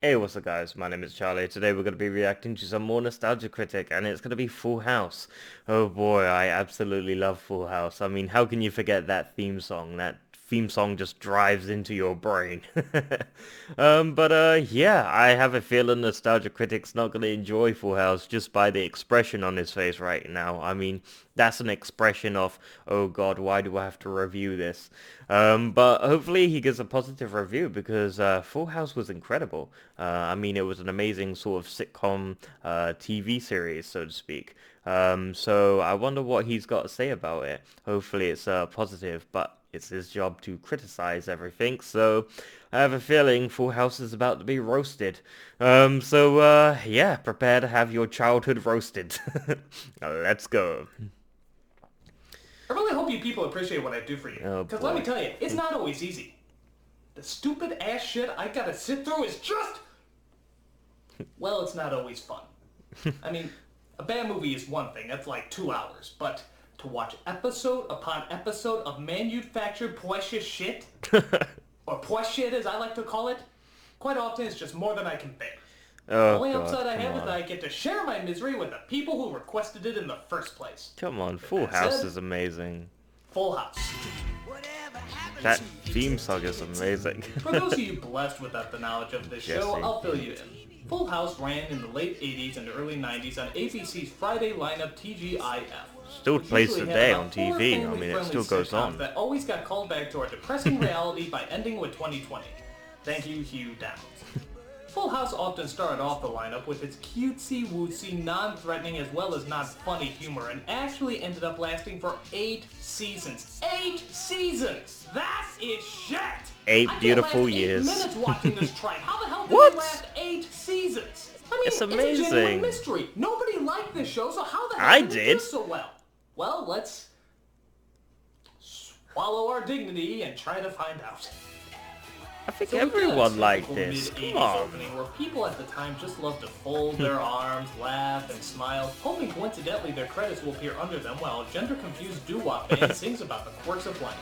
Hey, what's up guys? My name is Charlie. Today we're going to be reacting to some more Nostalgia Critic, and it's going to be Full House. Oh boy, I absolutely love Full House. I mean, how can you forget that theme song? That theme song just drives into your brain. Yeah, I have a feeling Nostalgia Critic's not going to enjoy Full House just by the expression on his face right now. I mean, that's an expression of, oh god, why do I have to review this? But hopefully he gets a positive review because Full House was incredible. I mean, it was an amazing sort of sitcom TV series, so to speak. So I wonder what he's got to say about it. Hopefully it's positive, but it's his job to criticize everything. So I have a feeling Full House is about to be roasted. Yeah, prepare to have your childhood roasted. Let's go. I really hope you people appreciate what I do for you. Oh Because let me boy. tell you, it's not always easy. The stupid ass shit I gotta sit through is just... Well, it's not always fun. I mean, a bad movie is one thing, that's like 2 hours. But to watch episode upon episode of manufactured precious shit, or posh shit as I like to call it, quite often it's just more than I can bear. The Oh only god, upside I come have is that on. I get to share my misery with the people who requested it in the first place. Come on, With Full that House said, is amazing. Full House. That theme song is amazing. For those of you blessed without the knowledge of this show, Jesse. I'll fill you in. Full House ran in the late 80s and early 90s on ABC's Friday lineup TGIF. Still Which plays usually had today about on 4 TV. I mean, it family-friendly still goes sitcoms on. that always got called back to our depressing reality by ending with 2020. Thank you, Hugh Downs. Full House often started off the lineup with its cutesy-wootsy, non-threatening as well as non-funny humor and actually ended up lasting for 8 seasons. 8 seasons! That is shit! 8 I can't beautiful last 8 years. minutes watching this tripe. How the hell did What? they last 8 seasons? I mean, It's it's a genuine amazing. mystery. Nobody liked this show, so how the hell I did it do did. so well? Well, let's swallow our dignity and try to find out. I think So we get a everyone liked typical this. mid-80s Come on. opening where people at the time just love to fold their arms, laugh, and smile, hoping coincidentally their credits will appear under them while a gender-confused doo-wop band sings about the quirks of life.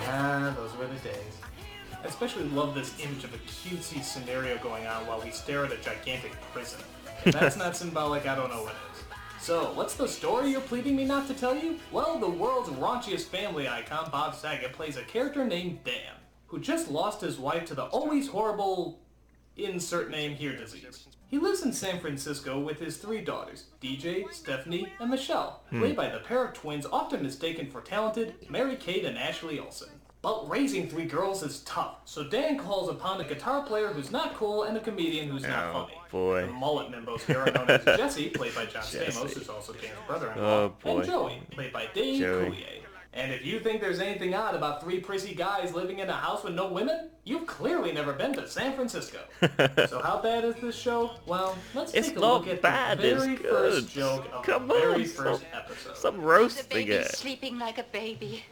Ah, those were the days. I especially love this image of a cutesy scenario going on while we stare at a gigantic prison. If that's not symbolic, I don't know what is. So, what's the story you're pleading me not to tell you? Well, the world's raunchiest family icon, Bob Saget, plays a character named Dan, who just lost his wife to the always horrible insert name here disease. He lives in San Francisco with his 3 daughters, DJ, Stephanie, and Michelle, played by the pair of twins often mistaken for talented Mary-Kate and Ashley Olsen. But raising 3 girls is tough, so Dan calls upon a guitar player who's not cool and a comedian who's not Oh, funny. boy. The mullet nimbos here are known as Jesse, played by John Jesse. Stamos, who's also Dan's brother-in-law, Oh, boy. and Joey, played by Dave Joey. Coulier. And if you think there's anything odd about 3 prissy guys living in a house with no women, you've clearly never been to San Francisco. So how bad is this show? Well, let's It's take a not look at bad, the it's very good. first joke of Come the very on, first episode. Some The roasting baby's it. sleeping like a baby.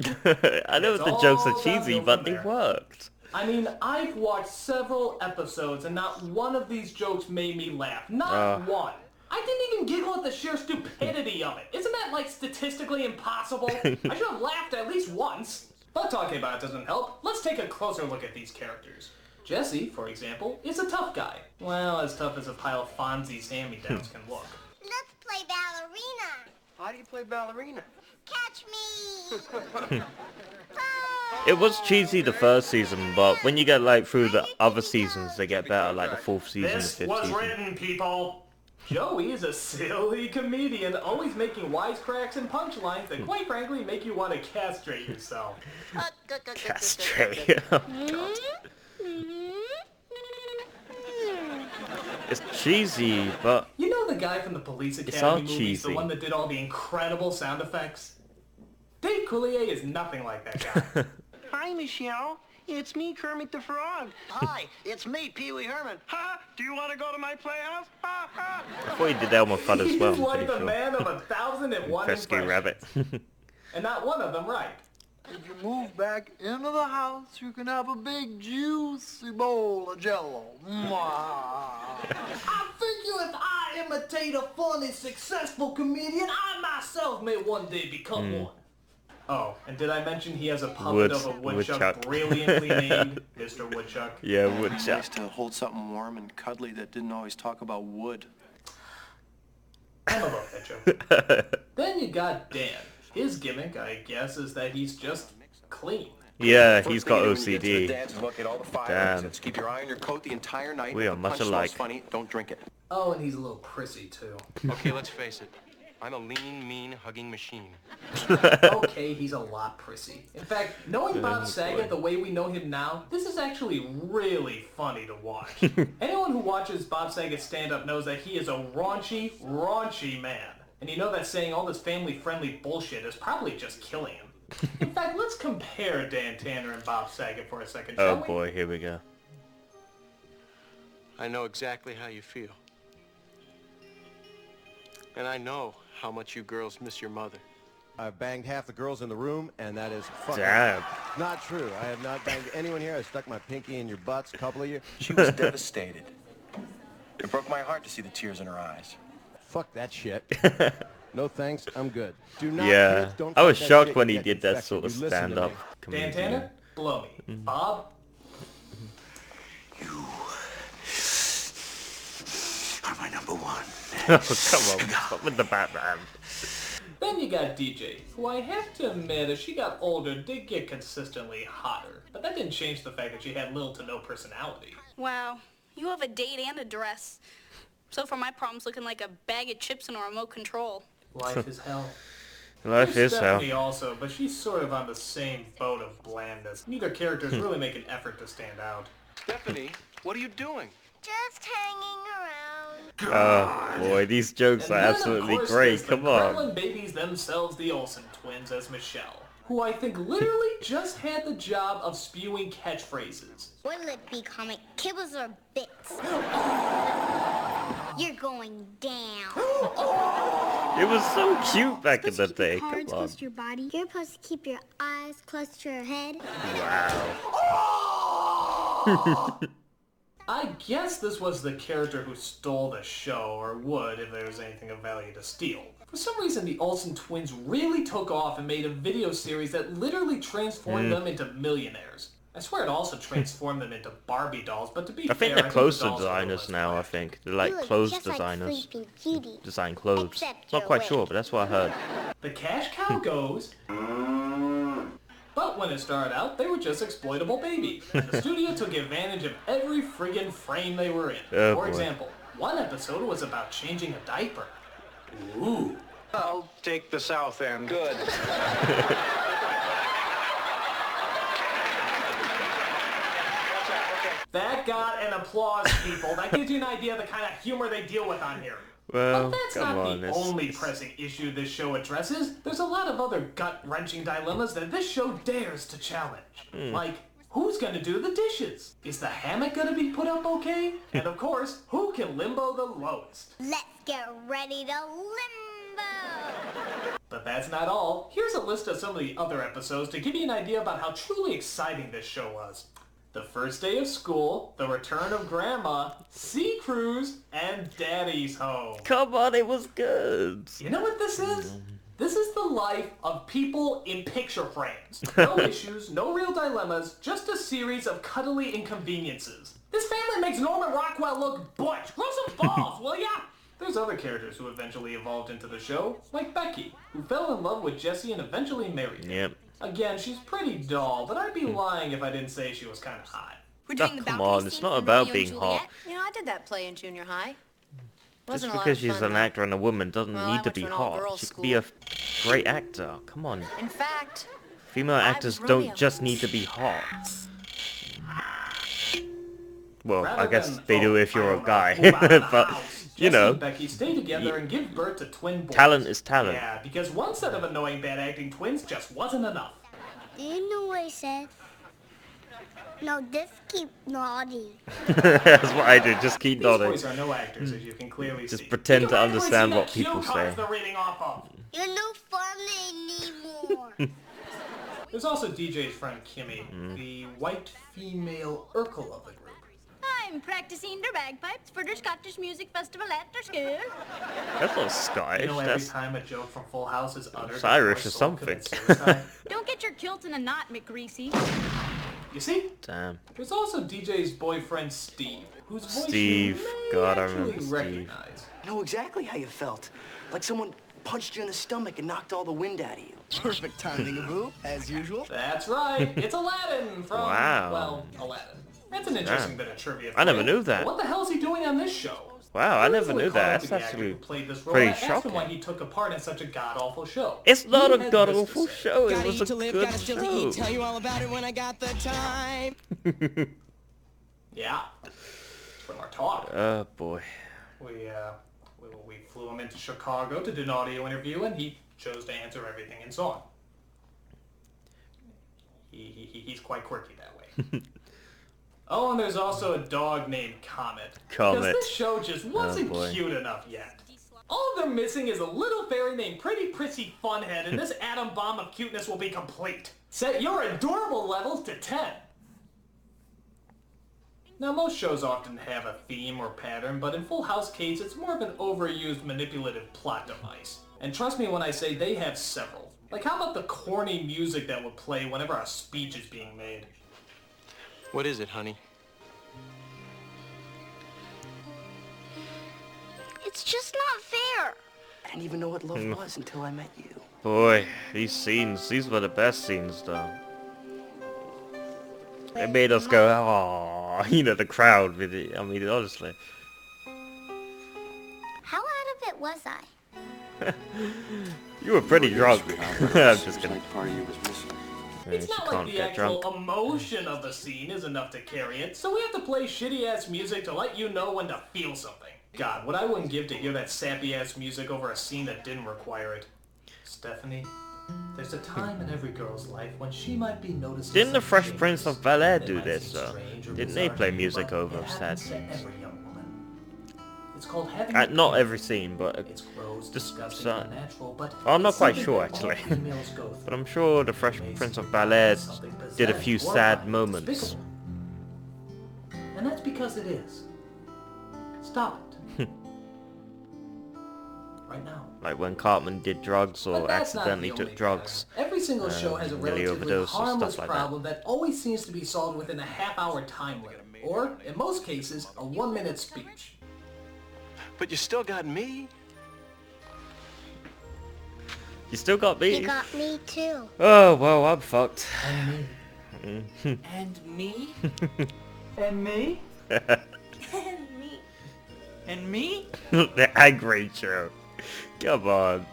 I know It's the jokes are all cheesy, downhill but from they there. worked. I mean, I've watched several episodes and not one of these jokes made me laugh. Not one. I didn't even giggle at the sheer stupidity of it. Isn't that, like, statistically impossible? I should have laughed at least once. But talking about it doesn't help. Let's take a closer look at these characters. Jesse, for example, is a tough guy. Well, as tough as a pile of Fonzie's hand-me-downs can look. Let's play ballerina. How do you play ballerina? Catch me. It was cheesy the first season, but when you get like through the other seasons, they get better, like the 4th season and This 5th was season. written, people! Joey is a silly comedian, always making wisecracks and punchlines that quite frankly make you want to castrate yourself. Castrate. Oh, God. It's cheesy, but You know the guy from the Police all Academy movies, cheesy. the one that did all the incredible sound effects? Dave Coulier is nothing like that guy. Hi, Michelle. It's me, Kermit the Frog. Hi, it's me, Pee Wee Herman. Ha! Do you want to go to my playhouse? Ha ha! I thought he did Elmer Fudd as well. He's I'm like pretty the sure. man of 1,001 Pesky impressions. rabbit. And not one of them right. If you move back into the house, you can have a big juicy bowl of jello. I figure if I imitate a funny, successful comedian, I myself may one day become one. Oh, and did I mention he has a puppet of a woodchuck brilliantly named Mr. Woodchuck? Yeah, It'd be woodchuck. nice to hold something warm and cuddly that didn't always talk about wood. I'm about that joke. Then you got Dan. His gimmick, I guess, is that he's just clean. Yeah, First he's thing got you do when you get to the OCD. dance is look at all the fire Damn. exits. Keep your eye on your coat the entire night. We If are the much punch smells alike. funny, don't drink it. Oh, and he's a little prissy, too. Okay, let's face it. I'm a lean, mean, hugging machine. Okay, he's a lot prissy. In fact, knowing Bob Saget the way we know him now, this is actually really funny to watch. Anyone who watches Bob Saget stand-up knows that he is a raunchy, raunchy man. And you know that saying all this family-friendly bullshit is probably just killing him. In fact, let's compare Dan Tanner and Bob Saget for a second, shall Oh we? boy, here we go. I know exactly how you feel. And I know how much you girls miss your mother. I've banged half the girls in the room, and that is fucking Damn. not true. I have not banged anyone here. I stuck my pinky in your butts, a couple of you. She was devastated. It broke my heart to see the tears in her eyes. Fuck that shit. No thanks, I'm good. Do not, Yeah, kids, don't I was fuck that shocked shit, when you he get did that infected. sort of You listen to stand-up me. Dan comedian. Tanner, blow me. Bob? Are my number one. Oh, come on, stop with the Batman. Then you got DJ, who I have to admit, as she got older, did get consistently hotter. But that didn't change the fact that she had little to no personality. Wow, you have a date and a dress. So far my problem's looking like a bag of chips and a remote control. Life is hell. Life There's is hell. Stephanie also, but she's sort of on the same boat of blandness. Neither characters really make an effort to stand out. Stephanie, what are you doing? Just hanging around. Oh boy, these jokes And are then, of absolutely course, great. there's Come the on. Kremlin babies themselves, the Olsen twins, as Michelle, who I think literally just had the job of spewing catchphrases. What'll it be, comic? Kibbles or bits? You're going down. It was so cute back in the Supposed to keep day. your Come cards on. close to your body. You're supposed to keep your eyes close to your head. Wow. I guess this was the character who stole the show, or would if there was anything of value to steal. For some reason, the Olsen twins really took off and made a video series that literally transformed them into millionaires. I swear it also transformed them into Barbie dolls, but to be I think fair, they're clothes the dolls are a little designers less now, I flash. think. They're like You look clothes just designers. Like Sleeping Beauty. Design clothes. Except Not you're quite wet. sure, but that's what I heard. The cash cow goes... But when it started out, they were just exploitable babies. The studio took advantage of every friggin' frame they were in. Oh, For boy. example, one episode was about changing a diaper. Ooh. I'll take the south end. Good. That got an applause, people. That gives you an idea of the kind of humor they deal with on here. Well, But that's come not on. the It's, only pressing issue this show addresses. There's a lot of other gut-wrenching dilemmas that this show dares to challenge. Like, who's gonna do the dishes? Is the hammock gonna be put up okay? And of course, who can limbo the lowest? Let's get ready to limbo. But that's not all. Here's a list of some of the other episodes to give you an idea about how truly exciting this show was. The first day of school, the return of Grandma, Sea Cruise, and Daddy's Home. come on, it was good. You know what this is? This is the life of people in picture frames. No issues, no real dilemmas, just a series of cuddly inconveniences. This family makes Norman Rockwell look butch. Grow some balls, will ya? There's other characters who eventually evolved into the show, like Becky, who fell in love with Jesse and eventually married him. Yep. Again, she's pretty dull, but I'd be lying if I didn't say she was kind of hot. We're Oh, doing the come balcony on, it's scene not from about Romeo being and hot. Juliet. You know, I did that play in junior high. Just Wasn't a lot because of she's fun, an though. actor and a woman doesn't Well, I need to went be to an hot. all-girls She could be a school. great actor. Come on. In fact, Female I actors was don't Romeo. just need to be hot. Well, I Rather guess than, they do oh, if I you're a don't know, guy. move out of the But, house, you Jesse know, and Becky stay together and give birth to twin boys. talent is talent. Yeah, because one set of annoying bad acting twins just wasn't enough. Do you know what I said? No, just keep nodding. That's what I do. Just keep These nodding. boys are no actors, as you can clearly see. Just pretend You to can actually understand see what the cue people cards say. they're reading off of. You're no fun anymore. There's also DJ's friend Kimmy, the white female Urkel of the group. Hi, I'm practicing their bagpipes for their Scottish Music Festival at their school. That's not Scottish. You know, every That's time a joke from Full House is uttered, it's Irish before or Soul something. commits suicide. Don't get your kilt in a knot, McGreasy. You see? Damn. There's also DJ's boyfriend Steve, whose voice Steve. you may God, I actually remember Steve. recognize. I know exactly how you felt. Like someone punched you in the stomach and knocked all the wind out of you. Perfect timing, Abu, as usual. That's right. It's Aladdin from, Wow. well, Aladdin. That's an interesting bit of trivia. I never for you. knew that. What the hell is he doing on this show? Wow, I never Recently knew caught that. up with That's the actor actually who played this role, pretty and I asked him why shocking. he took a part in such a god-awful show. It's not He a had god this to awful say. show. It Gotta was eat a to live, good gotta still to show. eat. Tell you all about it when I got the time. Yeah. From our talk. Oh boy. We flew him into Chicago to do an audio interview, and he chose to answer everything in song. He's quite quirky that way. Oh, and there's also a dog named Comet. Comet. Because this show just wasn't boy. cute enough yet. All they're missing is a little fairy named Pretty Prissy Funhead, and this atom bomb of cuteness will be complete. Set your adorable levels to 10. Now, most shows often have a theme or pattern, but in Full House case, it's more of an overused manipulative plot device. And trust me when I say they have several. Like, how about the corny music that would play whenever a speech is being made? What is it, honey? It's just not fair. I didn't even know what love was until I met you. Boy, these scenes, these were the best scenes though. They made us go, oh, you know, the crowd with it. I mean, honestly. How out of it was I? You were pretty drunk. I'm just kidding. Part of you was missing. It's She not like can't the get actual drunk. emotion of the scene is enough to carry it, so we have to play shitty-ass music to let you know when to feel something. God, what I wouldn't give to hear that sappy-ass music over a scene that didn't require it. Stephanie, there's a time in every girl's life when she might be noticing. Didn't the some Fresh changes. Prince of Bel-Air They do might this seem though? strange or Didn't they bizarre play to you, music but over it sad happens to scenes? every young woman. It's called having Not a every scene, but It's gross, just disgusting, some. unnatural, but Well, I'm not it's quite something sure that all actually. females go But through. I'm sure the Fresh Prince of Bel-Air did a few sad moments. And that's because it is. Stop it. Right now. Like when Cartman did drugs or But that's not accidentally the took only drugs. pattern. Every single show has a nearly relatively overdose or harmless stuff like that. problem that always seems to be solved within a half-hour time limit. Or, in most cases, a 1-minute speech. But you still got me. You still got me? You got me too. Oh, well, I'm fucked. And me? And me? And me. And me? The angry show. Come on.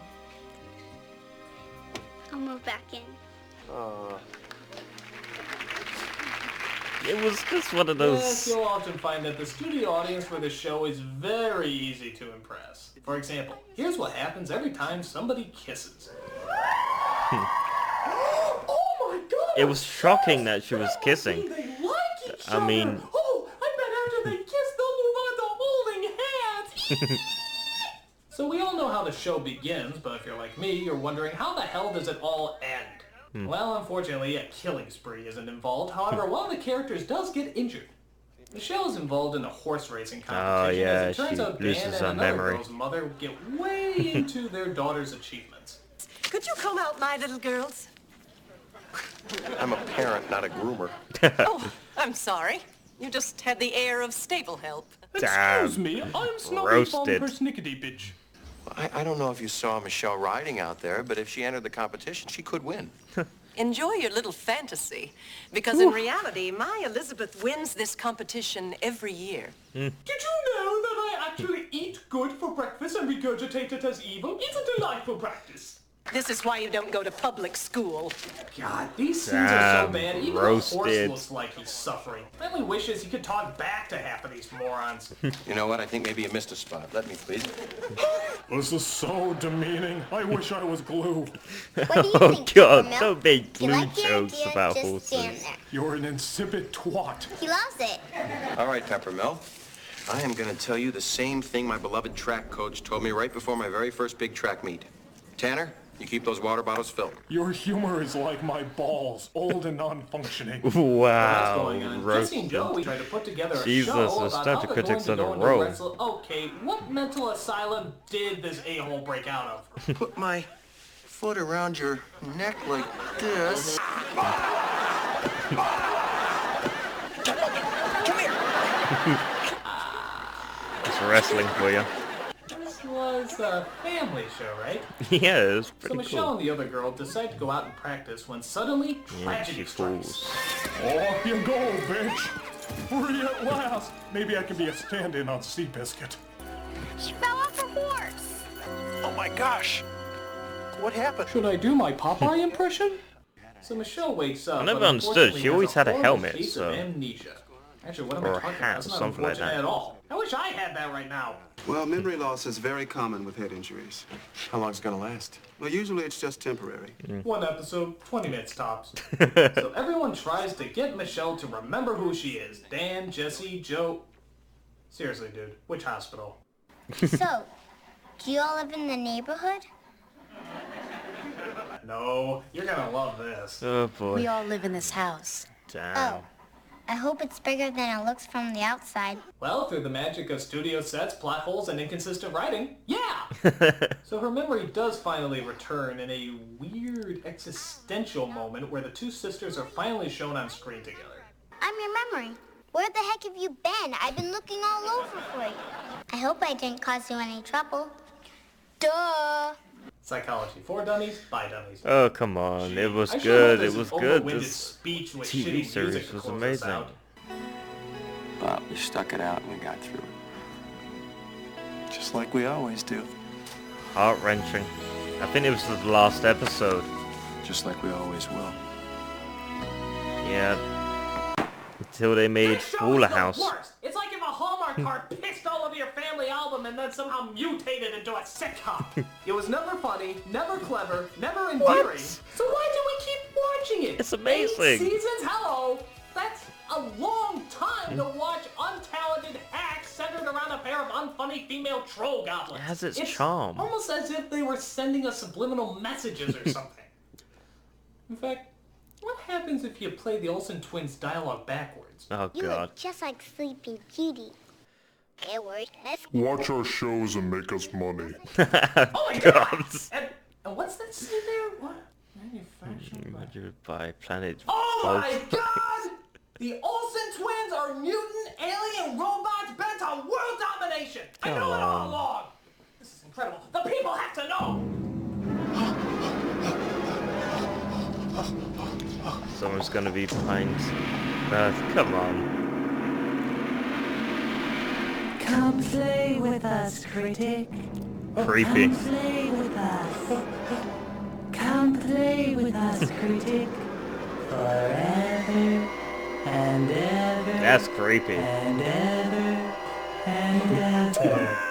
I'll move back in. It was just one of Yes, those... you'll often find that the studio audience for this show is very easy to impress. For example, here's what happens every time somebody kisses. Oh my god! It was shocking that she was kissing. They like each I other. mean- Oh, I bet after they kiss, they'll move on to holding hands. So we all know how the show begins, but if you're like me, you're wondering how the hell does it all end? Well, unfortunately, a killing spree isn't involved. However, one of the characters does get injured. Michelle's involved in a horse racing competition. yeah, as it turns she out loses Dan and her another memory. girl's mother get way into their daughter's achievements. Could you come out, my little girls? I'm a parent, not a groomer. Oh, I'm sorry. You just had the air of stable help. Damn. Excuse me, I'm Snowy Roasted. Persnickety bitch. I don't know if you saw Michelle riding out there, but if she entered the competition, she could win. Enjoy your little fantasy, because in reality, my Elizabeth wins this competition every year. Did you know that I actually eat good for breakfast and regurgitate it as evil? It's a delightful practice. This is why you don't go to public school. God, these scenes are so Damn, bad. Even the roasted. horse looks like he's suffering. I only wishes he could talk back to half of these morons. You know what? I think maybe you missed a spot. Let me, please. This is so demeaning. I wish I was glue. What do you Oh think, god, Peppermint? don't make You glue like the jokes idea? about Just horses. stand there. You're an insipid twat. He loves it. All right, Peppermill. I am going to tell you the same thing my beloved track coach told me right before my very first big track meet. Tanner, You keep those water bottles filled. Your humor is like my balls, old and non-functioning. Wow, Jesse and Joe, we tried to put together a Jesus, show the about how Starter they're going Critics to on a go into roll. wrestle. Okay, what mental asylum did this a-hole break out of? Put my foot around your neck like this. It's wrestling for you. This was a family show, right? Yeah, it was So pretty Michelle cool. and the other girl decide to go out and practice when suddenly Yeah, tragedy she strikes. falls. Off you go, bitch! Free at last! Maybe I can be a stand-in on Seabiscuit. She fell off her horse. Oh my gosh! What happened? Should I do my Popeye impression? So Michelle wakes up. I never but understood. unfortunately She always has had a horrible helmet, case so- of amnesia. Actually, what am Or I a talking hat about? or That's not something like unfortunate that. at all. I wish I had that right now. Well, memory loss is very common with head injuries. How long's it gonna last? Well, usually it's just temporary. One episode, 20 minutes tops. So everyone tries to get Michelle to remember who she is. Dan, Jesse, Joe. Seriously, dude, which hospital? So, do you all live in the neighborhood? No, you're gonna love this. Oh boy. We all live in this house. Damn. Oh, I hope it's bigger than it looks from the outside. Well, through the magic of studio sets, plot holes, and inconsistent writing, yeah! So her memory does finally return in a weird existential moment where the two sisters are finally shown on screen together. I'm your memory. Where the heck have you been? I've been looking all over for you. I hope I didn't cause you any trouble. Duh. Psychology for dummies, by dummies. Oh, come on. It was I sure hope good. there's It was an good. overwinded This speech with TV shitty music series to was close us amazing. out. But we stuck it out and we got through it. Just like we always do. Heart-wrenching. I think it was the last episode. Just like we always will. Yeah. Until they made This show Fuller is the House. worst. It's like if a Hallmark card pissed all over your family album and then somehow mutated into a sitcom. It was never funny, never clever, never endearing. So why do we keep watching it? It's amazing. 8 seasons? Hello. That's a long time to watch untalented hacks centered around a pair of unfunny female troll goblins. It has its charm. Almost as if they were sending us subliminal messages or something. In fact, what happens if you play the Olsen twins dialogue backwards? Oh You god. look just like Sleeping Beauty. It works. Watch our shows and make us money. Oh my god! And what's that scene there? What? Manufactured by... Measured by Planet Oh my Volk. god! The Olsen twins are mutant alien robots bent on world domination! I know it all along! This is incredible. The people have to know! Someone's gonna be behind. Come on. Come play with us, Critic. Creepy. Come play with us. Come play with us, Critic. Forever and ever. That's creepy. And ever and ever.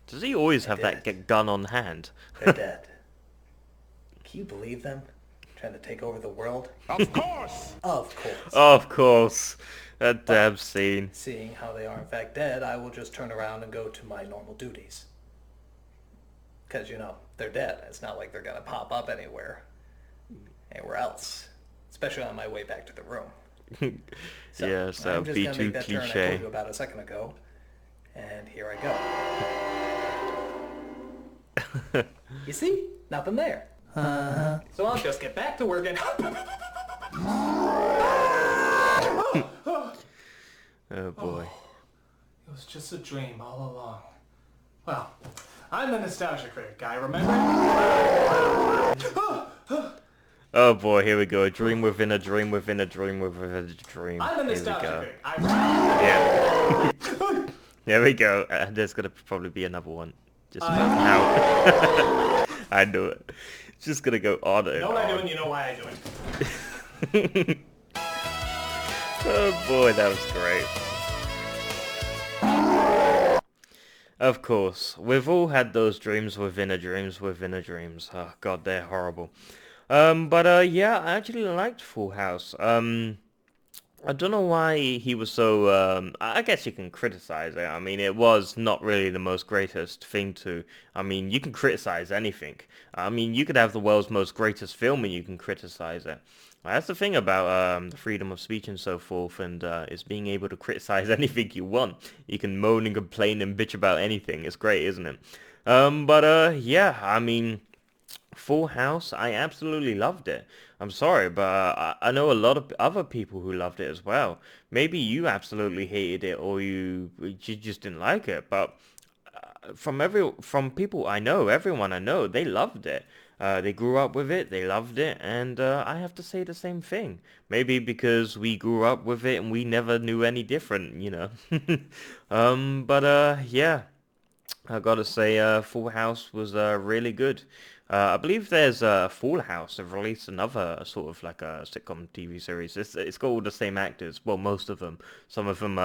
Does he always have that gun on hand? They're dead. Can you believe them? Trying to take over the world? Of course! Of course. Of course. That damn scene. Seeing how they are in fact dead, I will just turn around and go to my normal duties. Because, you know, they're dead. It's not like they're going to pop up anywhere else. Especially on my way back to the room. So, Yes, that I'm would just be gonna too make that turn I cliche. told you about a second ago. And here I go. You see? Nothing there. So I'll just get back to work and... Oh boy. It was just a dream all along. Well, I'm the nostalgia critic guy, remember? Oh boy, here we go. A dream within a dream within a dream within a dream. I'm the Here we nostalgia go. critic. Yeah. There we go. There's gonna probably be another one. Just now. I knew it. It's just gonna go on and You know what I do on. and you know why I do it. Oh boy, that was great. Of course, we've all had those dreams within a dreams within a dreams. Oh god, they're horrible. Yeah, I actually liked Full House. I don't know why he was so, I guess you can criticize it. I mean, it was not really the most greatest thing to, I mean, you can criticize anything. I mean, you could have the world's most greatest film and you can criticize it. That's the thing about the freedom of speech and so forth, and is being able to criticize anything you want. You can moan and complain and bitch about anything. It's great, isn't it? Yeah, I mean, Full House, I absolutely loved it. I'm sorry, but I know a lot of other people who loved it as well. Maybe you absolutely hated it, or you just didn't like it. But from people I know, everyone I know, they loved it. They grew up with it, they loved it, and I have to say the same thing. Maybe because we grew up with it and we never knew any different, you know. Yeah. I gotta say, Full House was really good. I believe there's Full House. They've released another sort of like a sitcom TV series. It's got all the same actors. Well, most of them. Some of them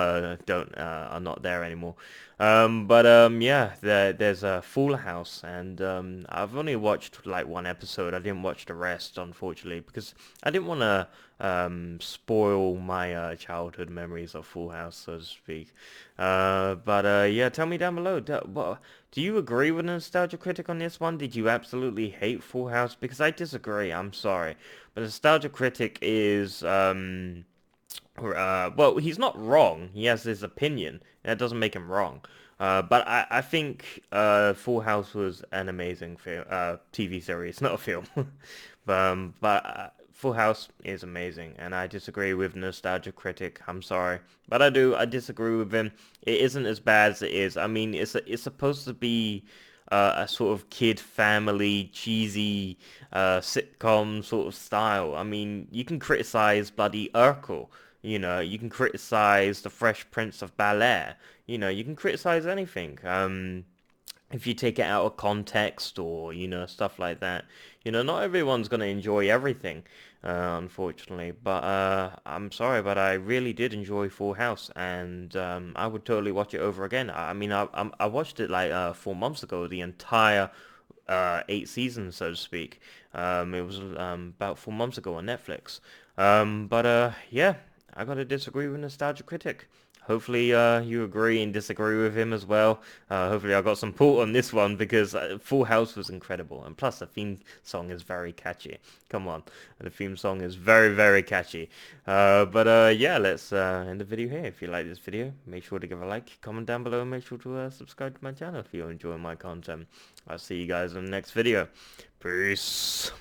don't are not there anymore. Yeah, there's a Full House, and I've only watched like one episode. I didn't watch the rest, unfortunately, because I didn't want to spoil my childhood memories of Full House, so to speak. Yeah, tell me down below. Do you agree with Nostalgia Critic on this one? Did you absolutely hate Full House? Because I disagree. I'm sorry, but Nostalgia Critic is well, he's not wrong. He has his opinion. That doesn't make him wrong. I think Full House was an amazing TV series, not a film. Full House is amazing, and I disagree with Nostalgia Critic. I'm sorry, but I disagree with him. It isn't as bad as it is. I mean, it's supposed to be a sort of kid family cheesy sitcom sort of style. I mean, you can criticize bloody Urkel. You know, you can criticize the Fresh Prince of Bel-Air. You know, you can criticize anything. If you take it out of context or, you know, stuff like that. You know, not everyone's going to enjoy everything, unfortunately. But I'm sorry, but I really did enjoy Full House, and I would totally watch it over again. I mean, I watched it like 4 months ago, the entire 8 seasons, so to speak. It was about 4 months ago on Netflix. Yeah, I gotta disagree with Nostalgia Critic. Hopefully you agree and disagree with him as well. Hopefully I got some pull on this one because Full House was incredible. And plus the theme song is very catchy. Come on. The theme song is very, very catchy. Yeah, let's end the video here. If you like this video, make sure to give a like, comment down below, and make sure to subscribe to my channel if you're enjoying my content. I'll see you guys in the next video. Peace.